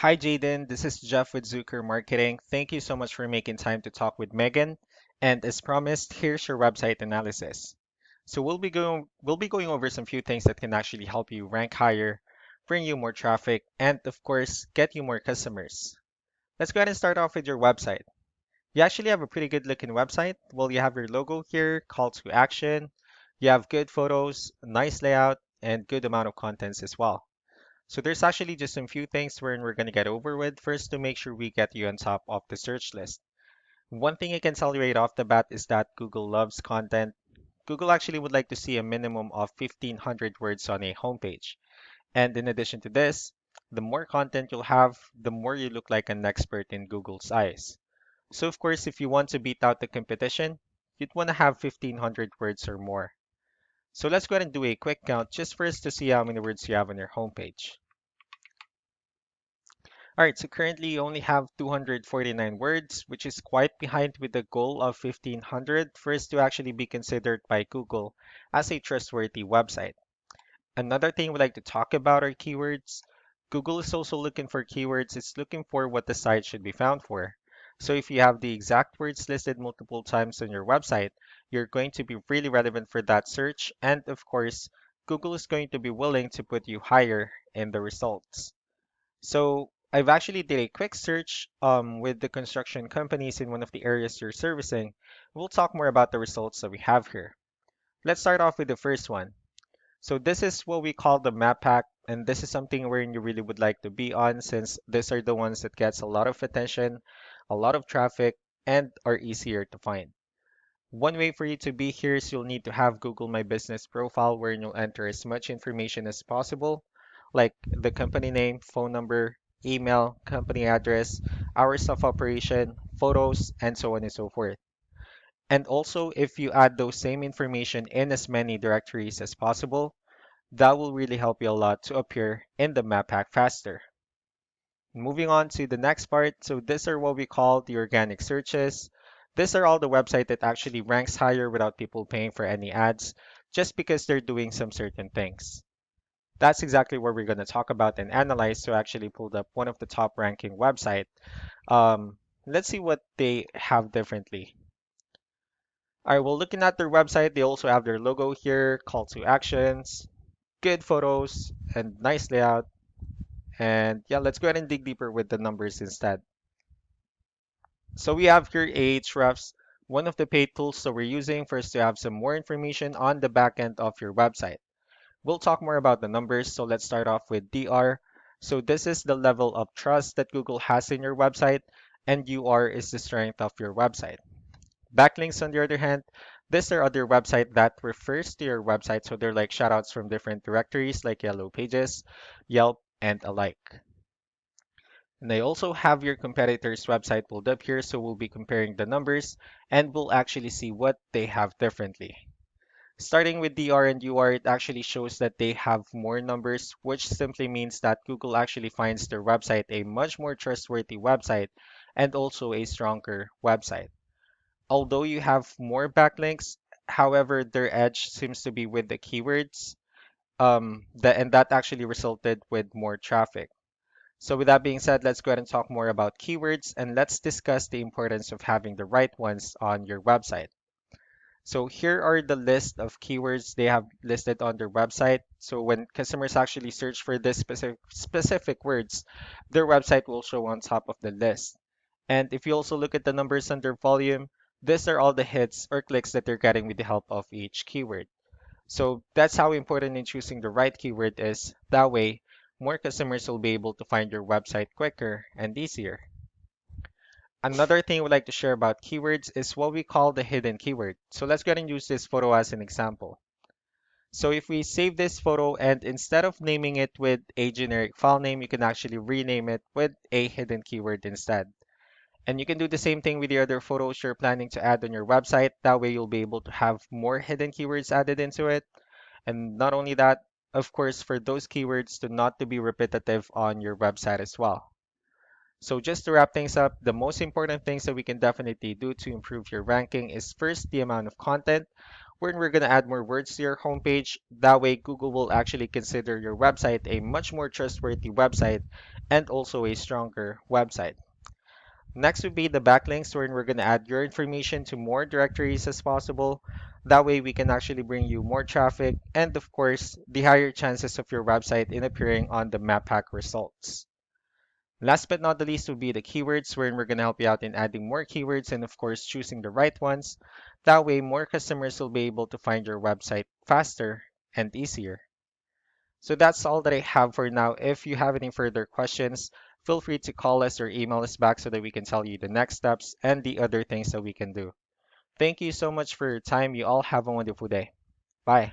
Hi, Jaden. This is Jeff with Zucker Marketing. Thank you so much for making time to talk with Megan. And as promised, here's your website analysis. So we'll be going over some few things that can actually help you rank higher, bring you more traffic, and of course, get you more customers. Let's go ahead and start off with your website. You actually have a pretty good looking website. Well, you have your logo here, call to action. You have good photos, nice layout, and good amount of contents as well. So there's actually just some few things we're going to get over with first to make sure we get you on top of the search list. One thing I can tell you right off the bat is that Google loves content. Google actually would like to see a minimum of 1,500 words on a homepage. And in addition to this, the more content you'll have, the more you look like an expert in Google's eyes. So of course, if you want to beat out the competition, you'd want to have 1,500 words or more. So let's go ahead and do a quick count just for us to see how many words you have on your homepage. All right, so currently you only have 249 words, which is quite behind with the goal of 1500 for us to actually be considered by Google as a trustworthy website. Another thing we'd like to talk about are keywords. Google is also looking for keywords. It's looking for what the site should be found for. So if you have the exact words listed multiple times on your website, you're going to be really relevant for that search. And of course, Google is going to be willing to put you higher in the results. So I've actually did a quick search with the construction companies in one of the areas you're servicing. We'll talk more about the results that we have here. Let's start off with the first one. So this is what we call the map pack, and this is something where you really would like to be on since these are the ones that gets a lot of attention, a lot of traffic, and are easier to find. One way for you to be here is you'll need to have Google My Business profile where you'll enter as much information as possible, like the company name, phone number, email, company address, hours of operation, photos, and so on and so forth. And also, if you add those same information in as many directories as possible, that will really help you a lot to appear in the map pack faster. Moving on to the next part. So these are what we call the organic searches. These are all the website that actually ranks higher without people paying for any ads, just because they're doing some certain things. That's exactly what we're going to talk about and analyze. So I actually pulled up one of the top ranking website. Let's see what they have differently. All right, well, looking at their website, they also have their logo here, call to actions, good photos, and nice layout. And yeah, let's go ahead and dig deeper with the numbers instead. So we have here Ahrefs, one of the paid tools that we're using for us to have some more information on the back end of your website. We'll talk more about the numbers, so let's start off with DR. So this is the level of trust that Google has in your website, and UR is the strength of your website. Backlinks, on the other hand, these are other website that refers to your website, so they're like shoutouts from different directories like Yellow Pages, Yelp, and alike. And I also have your competitor's website pulled up here, so we'll be comparing the numbers and we'll actually see what they have differently. Starting with DR and UR, it actually shows that they have more numbers, which simply means that Google actually finds their website a much more trustworthy website and also a stronger website. Although you have more backlinks, however, their edge seems to be with the keywords, and that actually resulted with more traffic. So with that being said, let's go ahead and talk more about keywords and let's discuss the importance of having the right ones on your website. So here are the list of keywords they have listed on their website. So when customers actually search for this specific words, their website will show on top of the list. And if you also look at the numbers under volume, these are all the hits or clicks that they're getting with the help of each keyword. So that's how important in choosing the right keyword is. That way, more customers will be able to find your website quicker and easier. Another thing we'd like to share about keywords is what we call the hidden keyword. So let's go ahead and use this photo as an example. So if we save this photo and instead of naming it with a generic file name, you can actually rename it with a hidden keyword instead. And you can do the same thing with the other photos you're planning to add on your website. That way you'll be able to have more hidden keywords added into it. And not only that, of course, for those keywords to not to be repetitive on your website as well. So just to wrap things up, the most important things that we can definitely do to improve your ranking is first the amount of content. wherein we're going to add more words to your homepage. That way, Google will actually consider your website a much more trustworthy website and also a stronger website. Next would be the backlinks, wherein we're going to add your information to more directories as possible. That way, we can actually bring you more traffic and, of course, the higher chances of your website in appearing on the map hack results. Last but not the least would be the keywords, wherein we're going to help you out in adding more keywords and, of course, choosing the right ones. That way, more customers will be able to find your website faster and easier. So that's all that I have for now. If you have any further questions, feel free to call us or email us back so that we can tell you the next steps and the other things that we can do. Thank you so much for your time. You all have a wonderful day. Bye.